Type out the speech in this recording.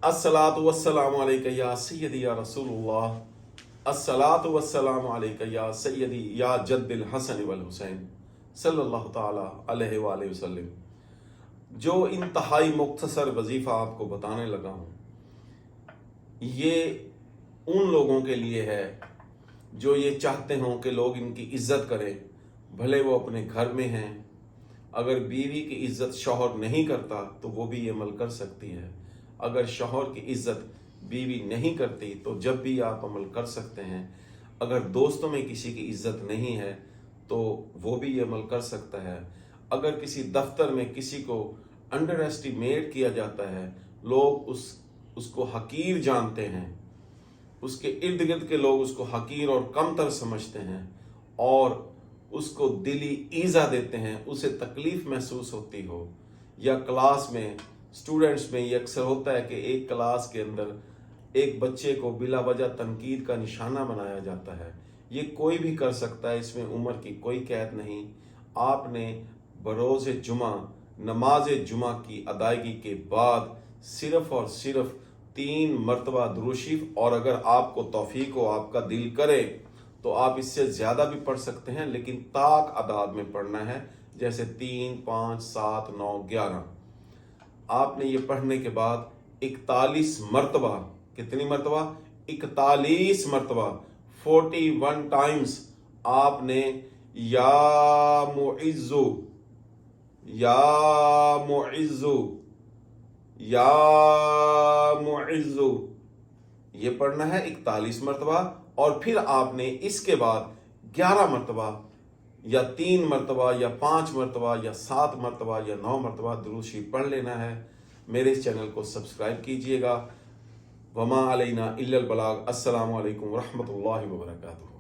अस्सलातु वस्सलामु अलैका या सय्यदी या रसूलुल्लाह। अस्सलातु वस्सलामु अलैका या सय्यदी या जद्दिल हसन वल हुसैन सल्लल्लाहु ताला अलैहि वसल्लम। जो इंतहाई मुख्तसर वजीफ़ा आपको बताने लगा हूँ, ये उन लोगों के लिए है जो ये चाहते हों कि लोग इनकी इज्जत करें, भले वो अपने घर में हैं। अगर बीवी की इज्जत शौहर नहीं करता तो वो भी ये अमल कर सकती है। अगर शौहर की इज्जत बीवी नहीं करती तो जब भी आप अमल कर सकते हैं। अगर दोस्तों में किसी की इज्जत नहीं है तो वो भी ये अमल कर सकता है। अगर किसी दफ्तर में किसी को अंडर एस्टिमेट किया जाता है, लोग उसको हकीर जानते हैं, उसके इर्द गिर्द के लोग उसको हकीर और कमतर समझते हैं और उसको दिली ईज़ा देते हैं, उसे तकलीफ़ महसूस होती हो, या क्लास में स्टूडेंट्स में ये अक्सर होता है कि एक क्लास के अंदर एक बच्चे को बिला वजह तनकीद का निशाना बनाया जाता है। ये कोई भी कर सकता है, इसमें उम्र की कोई कैद नहीं। आपने बरोज़ जुमा नमाज जुमा की अदायगी के बाद सिर्फ़ और सिर्फ 3 मरतबा दुरूद शरीफ, और अगर आपको तौफीक हो, आपका दिल करे तो आप इससे ज़्यादा भी पढ़ सकते हैं, लेकिन ताक आदाद में पढ़ना है, जैसे 3, 5, 7, 9, 11। आपने ये पढ़ने के बाद 41 मरतबा, कितनी मरतबा? 41 मरतबा, 41 टाइम्स आपने या मुइज़्ज़ु या मुइज़्ज़ु या मुइज़्ज़ु ये पढ़ना है 41 मरतबा। और फिर आपने इसके बाद 11 मरतबा या 3 मरतबा या 5 मरतबा या 7 मरतबा या 9 मरतबा दुरूद शरीफ पढ़ लेना है। मेरे इस चैनल को सब्सक्राइब कीजिएगा। वमा अलैना इल्लल बलाग। अस्सलामु अलैकुम रहमतुल्लाहि व बरकातुहू।